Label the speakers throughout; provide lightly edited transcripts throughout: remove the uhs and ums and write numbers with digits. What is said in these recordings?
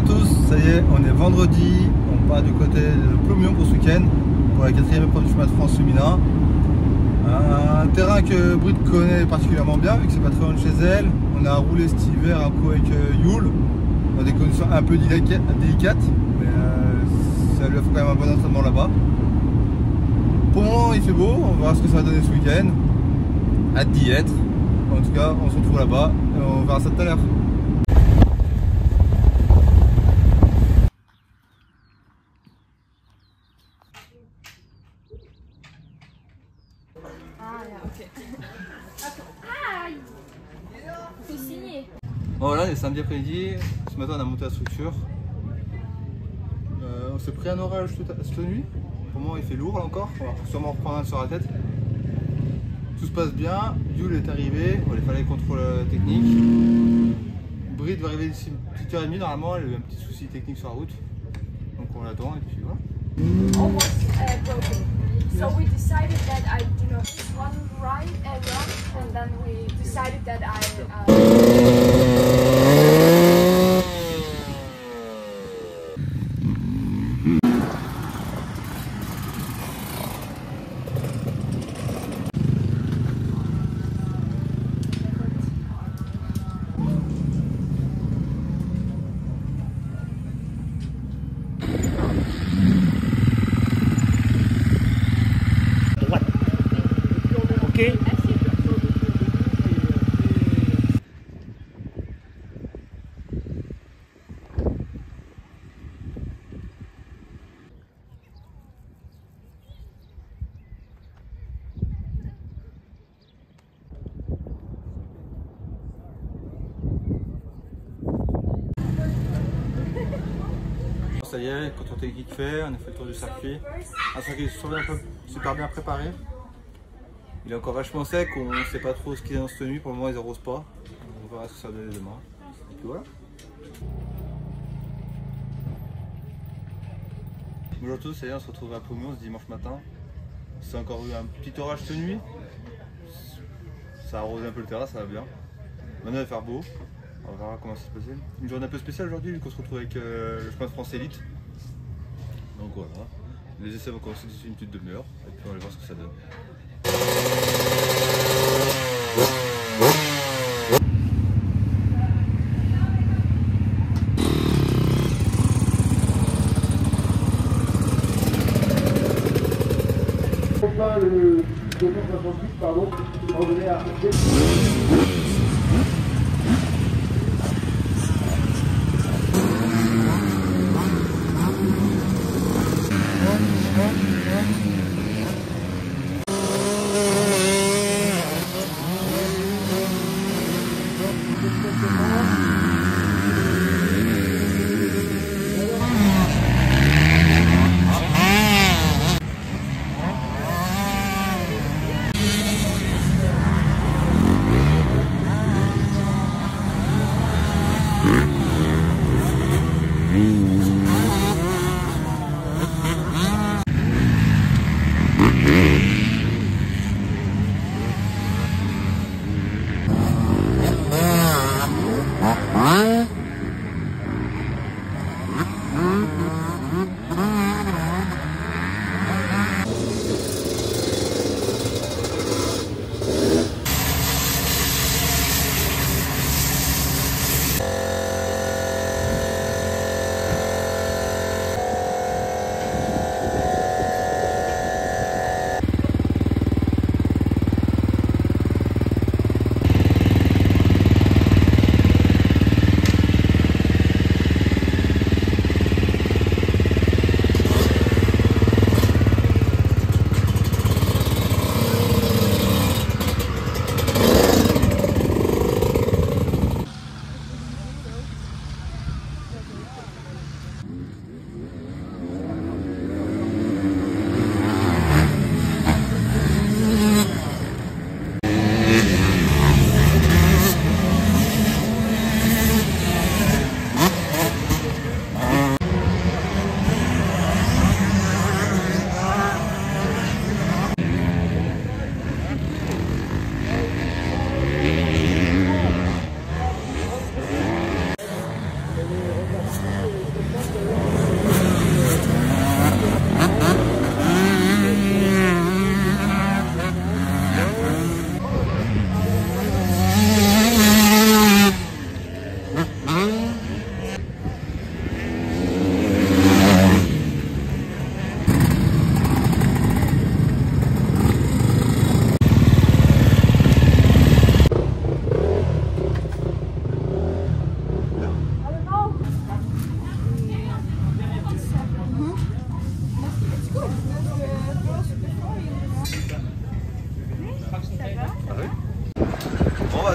Speaker 1: Bonjour à tous, ça y est, on est vendredi, on part du côté de Plomion pour ce week-end, pour la 4e épreuve du chemin de France féminin. Un terrain que Brit connaît particulièrement bien, vu que c'est pas très loin de chez elle. On a roulé cet hiver un coup avec Yule, dans des conditions un peu délicates, mais ça lui a fait quand même un bon entraînement là-bas. Pour le moment il fait beau, on verra ce que ça va donner ce week-end. Hâte d'y être. En tout cas, on se retrouve là-bas et on verra ça tout à l'heure.
Speaker 2: Faut signer.
Speaker 1: Bon, voilà, on est samedi après-midi. Ce matin, on a monté la structure. On s'est pris un orage cette nuit. Pour le moment, il fait lourd là encore. On va sûrement reprendre un sur la tête. Tout se passe bien. Yule est arrivé. Il fallait le contrôle technique. Brit va arriver d'ici une petite heure et demie. Normalement, elle a eu un petit souci technique sur la route. Donc on l'attend et puis voilà.
Speaker 2: Almost broken. So we decided that I do not one run, and then we decided that
Speaker 3: Ok.
Speaker 1: Ça y est, quand on technique fait, on a fait le tour du circuit. Un circuit un peu super bien préparé. Il est encore vachement sec, on ne sait pas trop ce qu'il y a dans cette nuit, pour le moment ils n'arrosent pas. On verra ce que ça va donner demain. Et puis voilà. Bonjour à tous, ça y est, on se retrouve à Plomion ce dimanche matin. C'est encore eu un petit orage cette nuit. Ça a arrosé un peu le terrain, ça va bien. Maintenant il va faire beau. On verra comment ça se passe. Une journée un peu spéciale aujourd'hui vu qu'on se retrouve avec le chemin de France Élite. Donc voilà. Les essais vont commencer d'ici une petite demi-heure et puis on va voir ce que ça donne.
Speaker 4: Le 268, pardon, on venait à...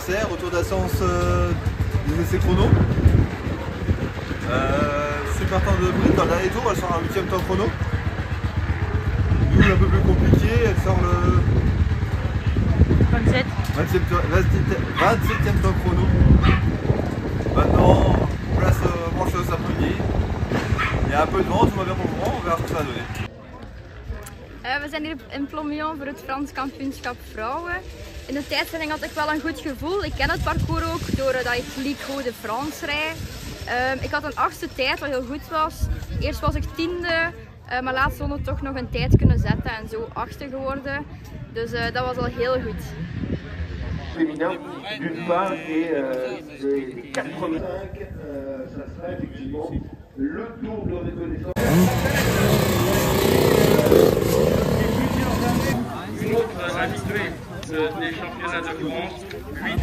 Speaker 1: tracé, retour d'essence des essais chrono. Super temps de Brit dans le dernier tour, elle sort un 8e temps chrono. Une un peu plus compliquée, elle sort le 27e temps chrono. Maintenant, place brancheuse à premier. Il y a un peu de vent, tout va bien pour le moment, on verra ce que ça va donner.
Speaker 5: We zijn hier in Plomion voor het Frans kampioenschap vrouwen. In de tijdstelling had ik wel een goed gevoel. Ik ken het parcours ook doordat ik Ligue de France rijd. Ik had een 8e tijd wat heel goed was. Eerst was ik 10e, maar laatst zonder toch nog een tijd kunnen zetten en zo 8e geworden. Dus dat was al heel goed.
Speaker 4: Féminin d'une part et les 4 premiers 5, ça sera effectivement le tour de reconnaissance.
Speaker 3: Une autre habituée des championnats de France, 8.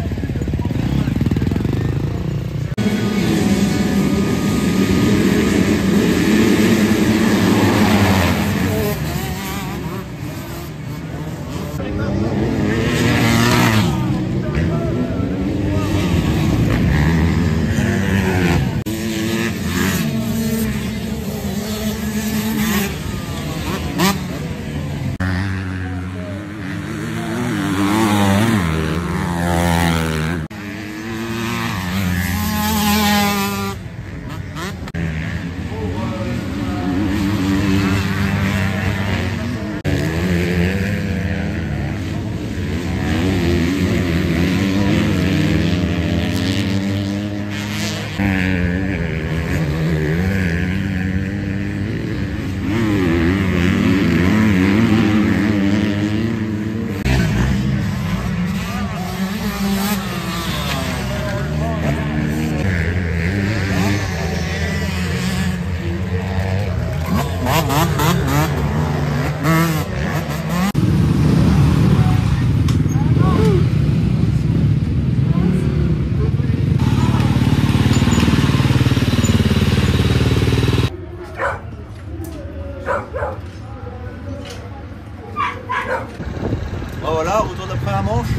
Speaker 1: Voilà, retour de la première manche.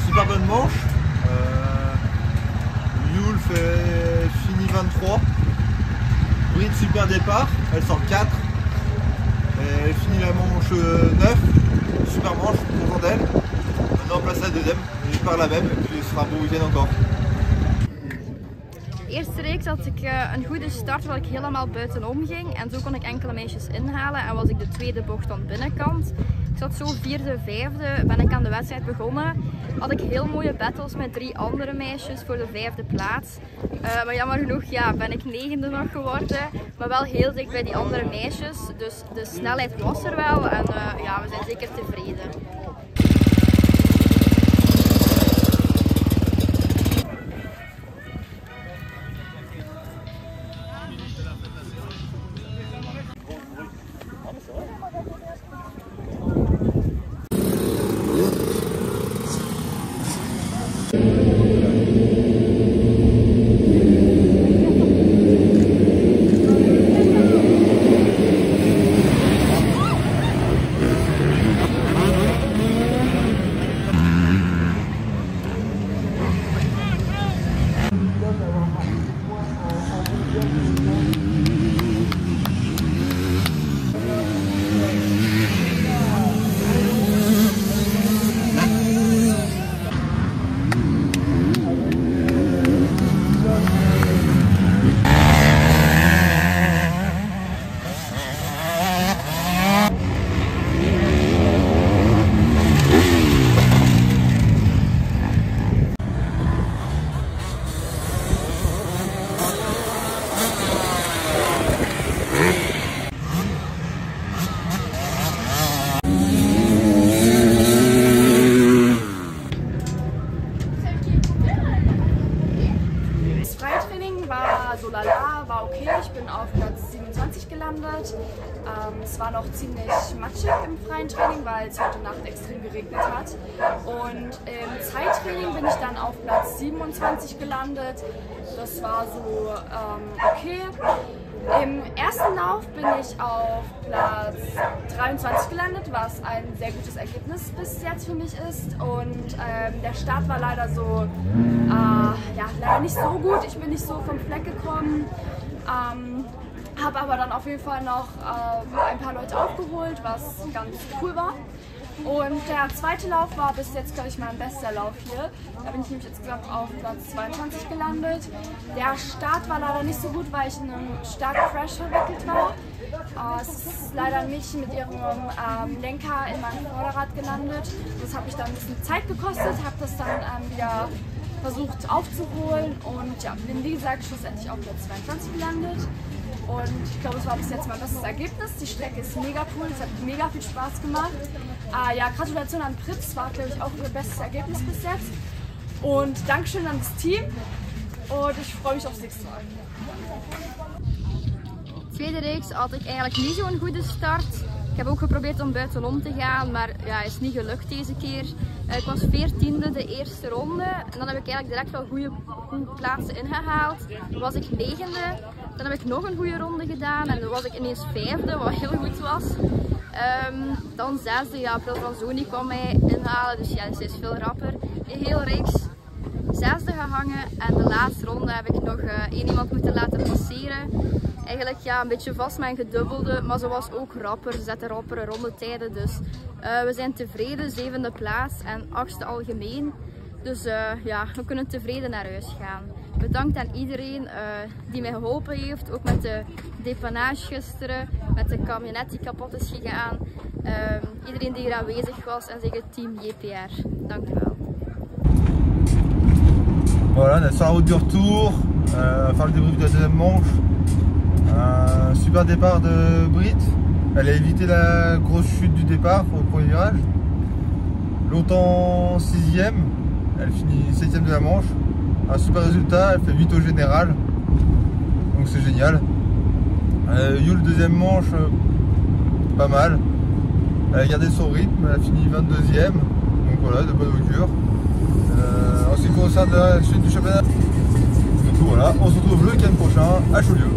Speaker 1: Super bonne manche. Yule finit 23. Brit super départ, elle sort 4. Elle finit la manche 9. Super manche, content d'elle. Maintenant place la deuxième, je pars la même et puis ce sera un beau week-end encore.
Speaker 5: De eerste reeks had ik een goede start waar ik helemaal buitenom ging en zo kon ik enkele meisjes inhalen en was ik de tweede bocht aan de binnenkant. Ik zat zo 4e, 5e, ben ik aan de wedstrijd begonnen. Had ik heel mooie battles met 3 andere meisjes voor de 5e plaats. Maar jammer genoeg ben ik 9e nog geworden, maar wel heel dicht bij die andere meisjes. Dus de snelheid was er wel en we zijn zeker tevreden.
Speaker 2: war okay. Ich bin auf Platz 27 gelandet. Es war noch ziemlich matschig im freien Training, weil es heute Nacht extrem geregnet hat. Und im Zeittraining bin ich dann auf Platz 27 gelandet. Das war so okay. Im ersten Lauf bin ich auf Platz 23 gelandet, was ein sehr gutes Ergebnis bis jetzt für mich ist. Und der Start war leider so, ja, leider nicht so gut. Ich bin nicht so vom Fleck gekommen. Habe aber dann auf jeden Fall noch ein paar Leute aufgeholt, was ganz cool war. Und der zweite Lauf war bis jetzt, glaube ich, mein bester Lauf hier. Da bin ich nämlich insgesamt auf Platz 22 gelandet. Der Start war leider nicht so gut, weil ich in einem starken Crash verwickelt war. Es ist leider nicht mit ihrem Lenker in meinem Vorderrad gelandet. Das hat mich dann ein bisschen Zeit gekostet, habe das dann wieder versucht aufzuholen und ja, bin wie gesagt schlussendlich auf Platz 22 gelandet. Und ich glaube, es war bis jetzt mein bestes Ergebnis. Die Strecke ist mega cool, es hat mega viel Spaß gemacht. Ja, Gratulation an Fritz, war glaube ich auch ihr bestes Ergebnis bis jetzt. Und Dankeschön an das Team und ich freue mich aufs nächste Mal.
Speaker 5: Tweede reeks had ik eigenlijk niet zo'n goede start. Ik heb ook geprobeerd om buitenom te gaan, maar ja, is niet gelukt deze keer. Ik was 14e de eerste ronde en dan heb ik eigenlijk direct wel goede plaatsen ingehaald. Dan was ik 9e, dan heb ik nog een goede ronde gedaan en dan was ik ineens 5e, wat heel goed was. Dan 6e, ja, April Franzoni kwam mij inhalen, dus ja, ze is veel rapper. In heel reeks 6e gehangen en de laatste ronde heb ik nog één iemand moeten laten passeren. Eigenlijk ja, een beetje vast mijn gedubbelde, maar ze was ook rapper, ze zette rappere rondetijden. Dus we zijn tevreden, 7e plaats en 8e algemeen. Dus ja, we kunnen tevreden naar huis gaan. Bedankt aan iedereen die mij geholpen heeft, ook met de dépannage gisteren, met de camionet die kapot is gegaan. Iedereen die hier aanwezig was en zeker team JPR. Dank u wel.
Speaker 1: Voilà, on est sur la route du retour, on va faire le débrief de la deuxième manche. Super départ de Brit, elle a évité la grosse chute du départ pour le premier virage. Longtemps 6e, elle finit 7e de la manche. Un super résultat, elle fait 8 au général, donc c'est génial. Yul deuxième manche, pas mal. Elle a gardé son rythme, elle a fini 22e, donc voilà, de bonne augure. En ce qui concerne la suite du championnat, donc voilà, on se retrouve le week-end prochain à Chaulieu.